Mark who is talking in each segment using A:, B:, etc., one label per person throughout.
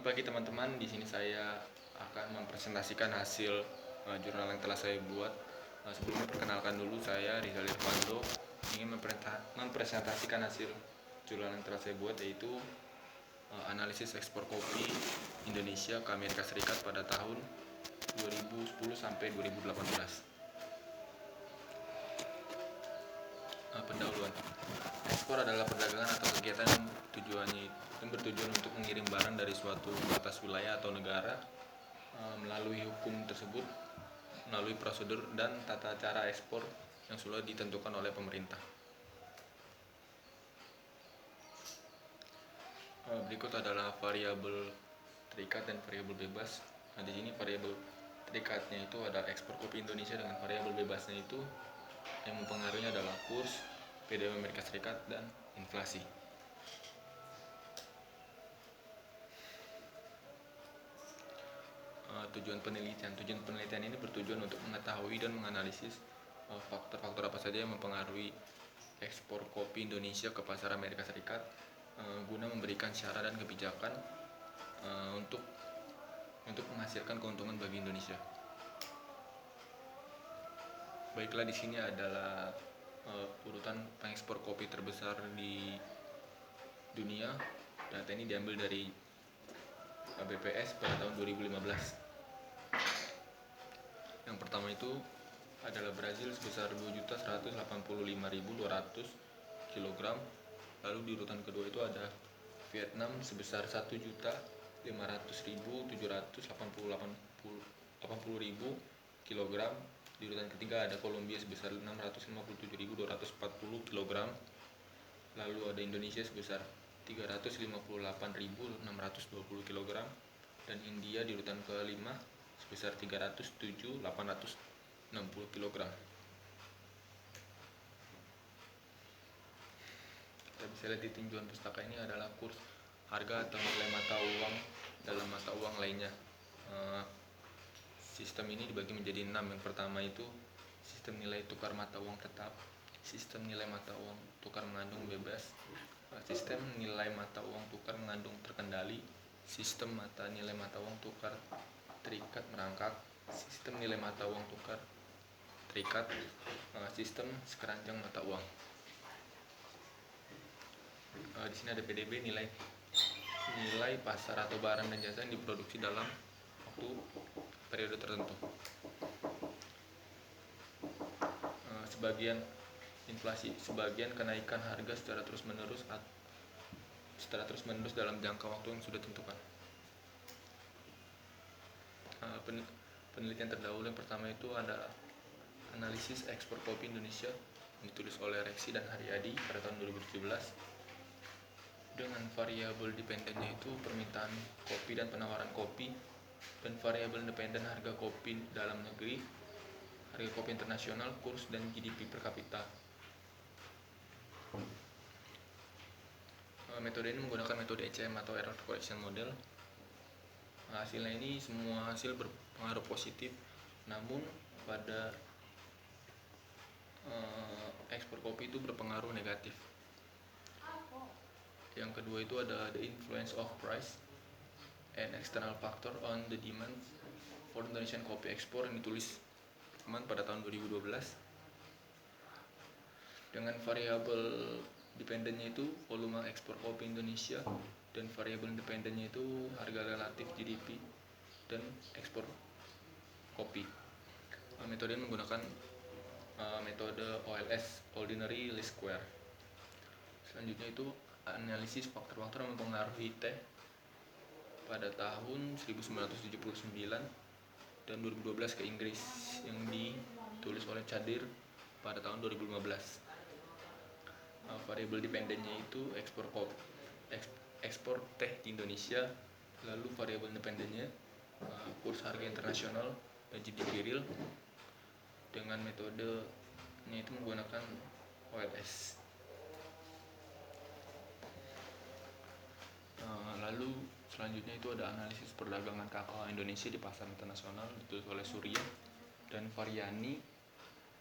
A: Selamat pagi teman-teman. Di sini saya akan mempresentasikan hasil jurnal yang telah saya buat. Sebelumnya perkenalkan dulu, saya Rizal Irfando ingin mempresentasikan hasil jurnal yang telah saya buat, yaitu analisis ekspor kopi Indonesia ke Amerika Serikat pada tahun 2010 sampai 2018. Pendahuluan. Ekspor adalah perdagangan atau kegiatan yang bertujuan untuk mengirim barang dari suatu batas wilayah atau negara melalui hukum tersebut, melalui prosedur dan tata cara ekspor yang sudah ditentukan oleh pemerintah. Berikut adalah variabel terikat dan variabel bebas. Di sini variabel terikatnya itu ada ekspor kopi Indonesia, dengan variabel bebasnya itu yang mempengaruhinya adalah kurs, PDB Amerika Serikat, dan inflasi. Tujuan penelitian ini bertujuan untuk mengetahui dan menganalisis faktor-faktor apa saja yang mempengaruhi ekspor kopi Indonesia ke pasar Amerika Serikat, guna memberikan syarat dan kebijakan untuk menghasilkan keuntungan bagi Indonesia. Baiklah, di sini adalah urutan pengekspor kopi terbesar di dunia. Data ini diambil dari BPS pada tahun 2015. Yang pertama itu adalah Brazil sebesar 2.185.200 kg. Lalu di urutan kedua itu ada Vietnam sebesar 1.500.780 kg. Di urutan ketiga ada Kolombia sebesar 657.240 kg. Lalu ada Indonesia sebesar 358.620 kg, dan India di urutan kelima sebesar 307.860 kg. Kita bisa lihat di tinjauan pustaka ini adalah kurs, harga atau nilai mata uang dalam mata uang lainnya. Sistem ini dibagi menjadi 6. Yang pertama itu sistem nilai tukar mata uang tetap, sistem nilai mata uang tukar mengandung bebas, sistem nilai mata uang tukar mengandung terkendali, sistem nilai mata uang tukar terikat merangkak, sistem nilai mata uang tukar terikat, sistem sekeranjang mata uang. Di sini ada PDB, nilai pasar atau barang dan jasa yang diproduksi dalam waktu periode tertentu. Sebagian inflasi, sebagian kenaikan harga secara terus menerus dalam jangka waktu yang sudah ditentukan. Penelitian terdahulu yang pertama itu ada analisis ekspor kopi Indonesia yang ditulis oleh Reksi dan Haryadi pada tahun 2017. Dengan variabel dependennya itu permintaan kopi dan penawaran kopi, dan variabel independen harga kopi dalam negeri, harga kopi internasional, kurs, dan GDP per kapita. Metode ini menggunakan metode ECM atau Error Correction Model. Hasilnya ini semua hasil berpengaruh positif, namun pada ekspor kopi itu berpengaruh negatif. Yang kedua itu ada the influence of price and external factor on the demand for Indonesian coffee export yang ditulis pada tahun 2012. Dengan variabel dependennya itu volume ekspor kopi Indonesia, dan variabel independennya itu harga relatif GDP dan ekspor kopi. Metode ini menggunakan metode OLS, Ordinary Least Square. Selanjutnya itu analisis faktor-faktor yang mempengaruhi teh pada tahun 1979 dan 2012 ke Inggris yang ditulis oleh Chadir pada tahun 2015. Variabel dependennya itu ekspor teh di Indonesia. Lalu variabel independennya kurs harga internasional dan GDP real. Dengan metodenya itu menggunakan OLS. Lalu selanjutnya itu ada analisis perdagangan kakao Indonesia di pasar internasional ditulis oleh Surya dan Variani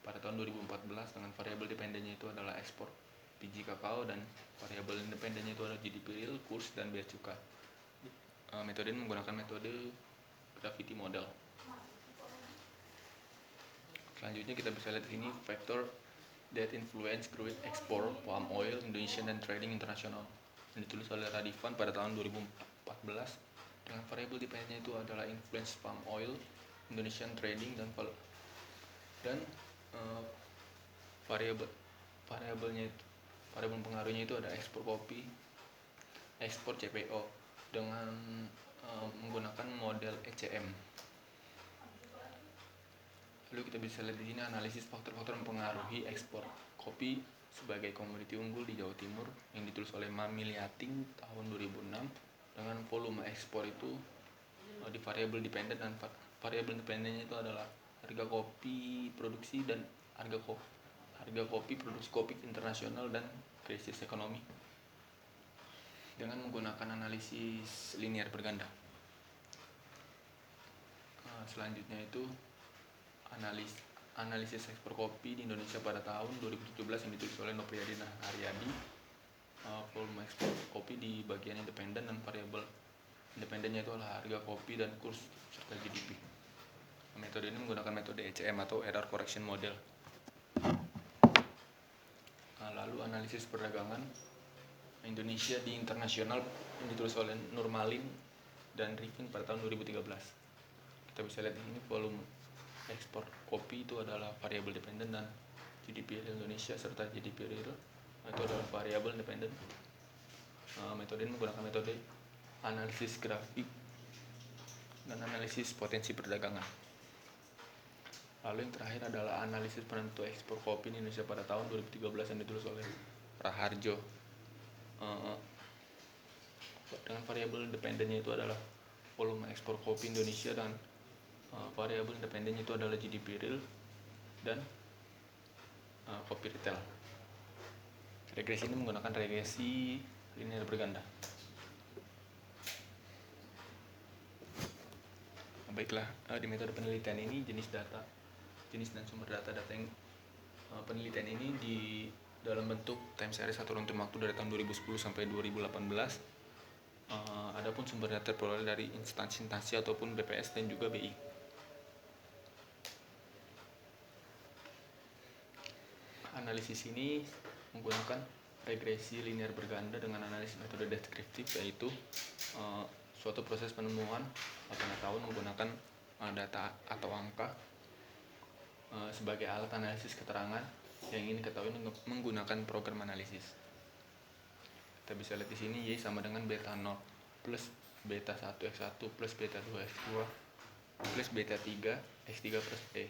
A: pada tahun 2014. Dengan variabel dependennya itu adalah ekspor biji kakao, dan variabel independennya itu adalah GDP real, kurs, dan bea cukai. Metode ini menggunakan metode gravity model. Selanjutnya kita bisa lihat di sini factor that influence growth export palm oil Indonesia dan trading internasional, yang ditulis oleh Radivan pada tahun 2014. Dengan variabel dependentnya itu adalah influence palm oil Indonesian trading dan variabelnya itu, variabel pengaruhnya itu ada ekspor kopi, ekspor CPO dengan menggunakan model ECM. Lalu kita bisa lihat di sini analisis faktor-faktor mempengaruhi ekspor kopi sebagai komoditi unggul di Jawa Timur yang ditulis oleh Mami Liating tahun 2006. Dengan volume ekspor itu di variabel dependen, dan variabel dependennya itu adalah harga kopi produksi dan harga kopi produksi kopi internasional dan krisis ekonomi dengan menggunakan analisis linear berganda. Selanjutnya itu analisis ekspor kopi di Indonesia pada tahun 2017 yang ditulis oleh Nopriyadi Haryadi. Volume ekspor kopi di bagian independen, dan variabel independennya itu adalah harga kopi dan kurs serta GDP. Metode ini menggunakan metode ECM atau Error Correction Model. Lalu analisis perdagangan Indonesia di internasional yang ditulis oleh Nurmalin dan Rifin pada tahun 2013. Kita bisa lihat ini volume ekspor kopi itu adalah variabel dependen, dan GDP real Indonesia serta GDP real itu adalah variabel independen. Metode ini menggunakan metode analisis grafik dan analisis potensi perdagangan. Lalu yang terakhir adalah analisis penentu ekspor kopi di Indonesia pada tahun 2013 yang ditulis oleh Raharjo. Dengan variabel independennya itu adalah volume ekspor kopi Indonesia, dan variabel independennya itu adalah GDP real dan kopi retail. Regresi ini menggunakan regresi linear berganda. Baiklah, di metode penelitian ini jenis dan sumber data yang penelitian ini di dalam bentuk time series atau runtun waktu dari tahun 2010 sampai 2018. Adapun sumber data peroleh dari instansi ataupun BPS dan juga BI. Analisis ini menggunakan regresi linear berganda dengan analisis metode deskriptif, yaitu suatu proses penemuan pengetahuan menggunakan data atau angka sebagai alat analisis keterangan yang ingin diketahui menggunakan program analisis. Kita bisa lihat di sini Y sama dengan beta 0 plus beta 1 X1 plus beta 2 X2 plus beta 3 X3 plus E,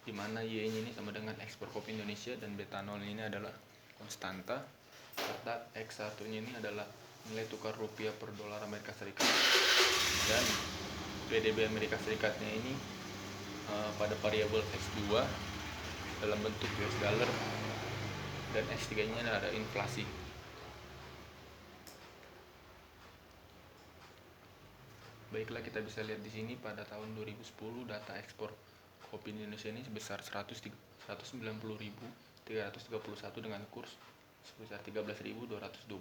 A: di mana Y ini sama dengan ekspor kopi Indonesia dan beta 0 ini adalah konstanta, serta X1 ini adalah nilai tukar rupiah per dolar Amerika Serikat, dan PDB Amerika Serikatnya ini pada variabel X2 dalam bentuk US dollar, dan X3 nya ada inflasi. Baiklah, kita bisa lihat di sini pada tahun 2010 data ekspor kopi di Indonesia ini sebesar 190.331 dengan kurs sebesar 13.222,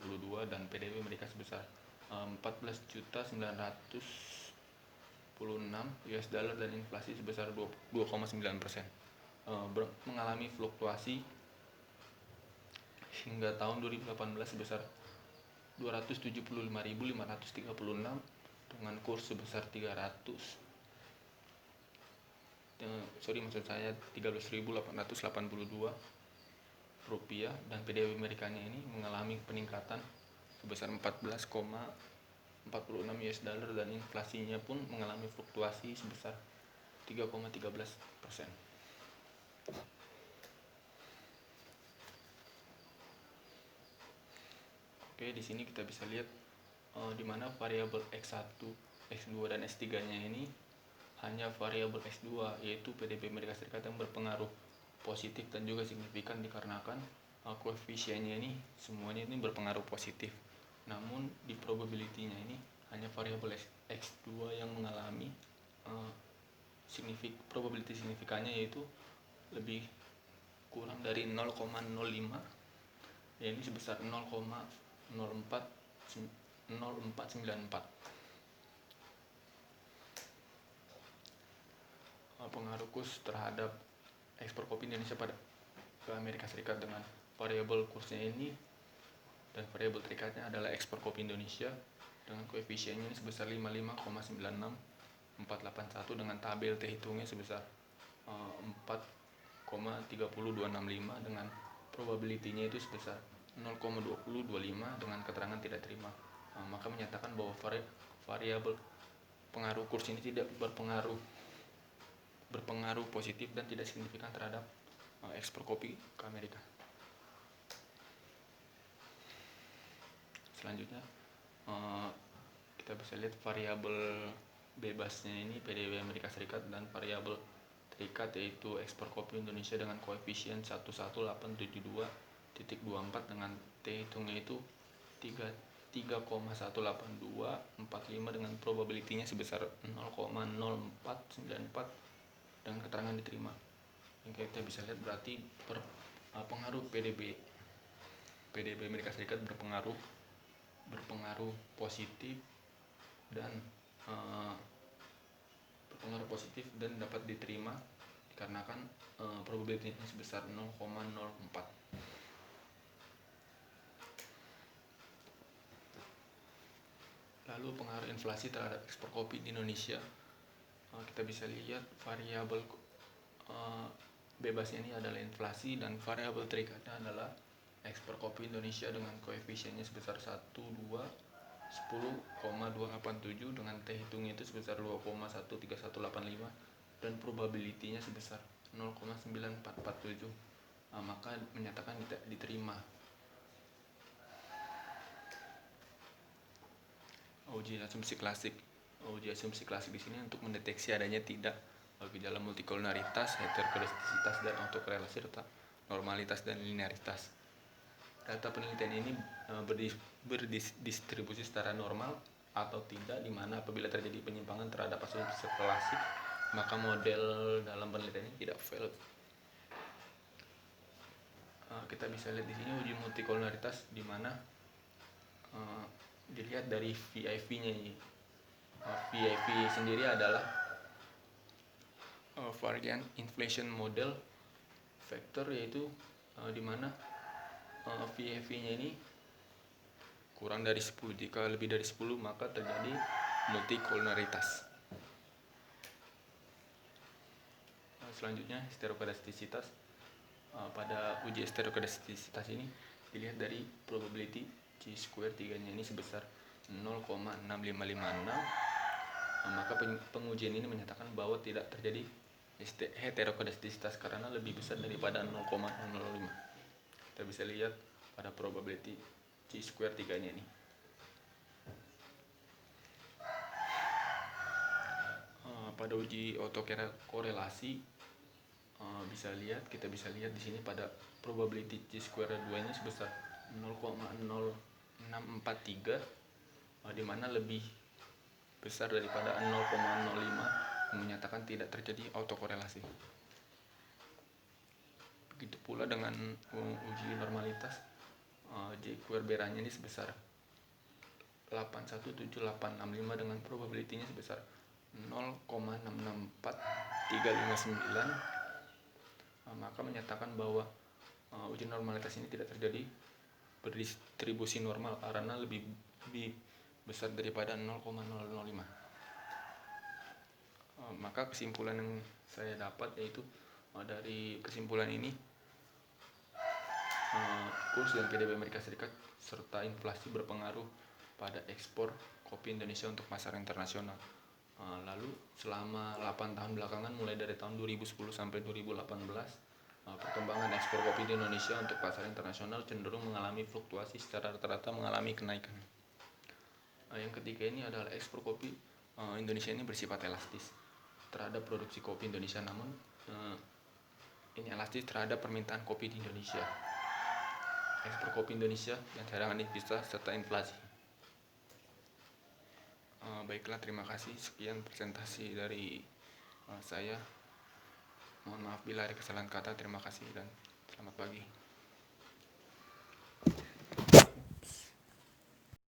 A: dan PDB Amerika sebesar 14.906 US dollar, dan inflasi sebesar 2,9%. Mengalami fluktuasi hingga tahun 2018 sebesar 275.536 dengan kurs sebesar 13.882 rupiah, dan PDB Amerikanya ini mengalami peningkatan sebesar 14,46 US dollar, dan inflasinya pun mengalami fluktuasi sebesar 3,13%. Oke, di sini kita bisa lihat di mana variabel X1, X2 dan S3-nya ini hanya variabel X2, yaitu PDB Amerika Serikat, yang berpengaruh positif dan juga signifikan dikarenakan koefisiennya ini semuanya ini berpengaruh positif. Namun di probability-nya ini hanya variabel X2 yang mengalami probability signifikannya, yaitu lebih kurang dari 0,05, yaitu sebesar 0,0494. pengaruh kurs terhadap ekspor kopi Indonesia ke Amerika Serikat dengan variabel kursnya ini, dan variabel terikatnya adalah ekspor kopi Indonesia dengan koefisiennya ini sebesar 55,96481 dengan tabel T hitungnya sebesar 4,30265 dengan probability-nya itu sebesar 0,2025 dengan keterangan tidak terima. Maka menyatakan bahwa variabel pengaruh kurs ini tidak berpengaruh positif dan tidak signifikan terhadap ekspor kopi ke Amerika. Selanjutnya kita bisa lihat variabel bebasnya ini PDB Amerika Serikat dan variabel terikat yaitu ekspor kopi Indonesia dengan koefisien 11872.24 dengan T hitungnya itu 3,18245 dengan probability-nya sebesar 0,0494 dengan keterangan diterima. Yang kita bisa lihat berarti pengaruh PDB Amerika Serikat berpengaruh positif dan dapat diterima dikarenakan probability-nya sebesar 0,04. Lalu pengaruh inflasi terhadap ekspor kopi di Indonesia, kita bisa lihat variabel bebasnya ini adalah inflasi dan variabel terikatnya adalah ekspor kopi Indonesia dengan koefisiennya sebesar 10,287 dengan T hitungnya itu sebesar 2,13185 dan probability-nya sebesar 0,9447. Maka menyatakan tidak diterima. Uji asumsi klasik di sini untuk mendeteksi adanya tidak gejala multikolonaritas, heterokodastisitas dan autokorelasi serta normalitas dan linearitas. Data penelitian ini berdistribusi secara normal atau tidak, di mana apabila terjadi penyimpangan terhadap asumsi klasik, maka model dalam penelitian ini tidak valid. Kita bisa lihat di sini uji multikolonaritas, di mana dilihat dari VIV-nya ini. VIV sendiri adalah variant inflation model factor, yaitu di mana VIV-nya ini kurang dari 10. Jika lebih dari 10 maka terjadi multikolonaritas. Selanjutnya heterokodastisitas. Pada uji heterokodastisitas ini dilihat dari probability Chi-square 3-nya ini sebesar 0,6556. Maka pengujian ini menyatakan bahwa tidak terjadi heterokodastisitas karena lebih besar daripada 0,005. Kita bisa lihat pada probability Chi-square 3-nya ini. Pada uji autokorelasi kita bisa lihat di sini pada probability Chi-square 2-nya sebesar 0,0643, di mana lebih besar daripada 0,05, menyatakan tidak terjadi autokorelasi. Begitu pula dengan uji normalitas, J-square-beranya ini sebesar 817865 dengan probability-nya sebesar 0,664359, maka menyatakan bahwa uji normalitas ini tidak terjadi berdistribusi normal karena lebih besar daripada 0,005. Maka kesimpulan yang saya dapat yaitu dari kesimpulan ini, kurs dan PDB Amerika Serikat serta inflasi berpengaruh pada ekspor kopi Indonesia untuk pasar internasional. Lalu selama 8 tahun belakangan, mulai dari tahun 2010 sampai 2018, perkembangan ekspor kopi di Indonesia untuk pasar internasional cenderung mengalami fluktuasi, secara rata-rata mengalami kenaikan. Yang ketiga ini adalah ekspor kopi Indonesia ini bersifat elastis terhadap produksi kopi Indonesia, namun ini elastis terhadap permintaan kopi di Indonesia. Ekspor kopi Indonesia yang cadangan devisa serta inflasi. Baiklah, terima kasih. Sekian presentasi dari saya. Mohon maaf bila ada kesalahan kata. Terima kasih dan selamat pagi.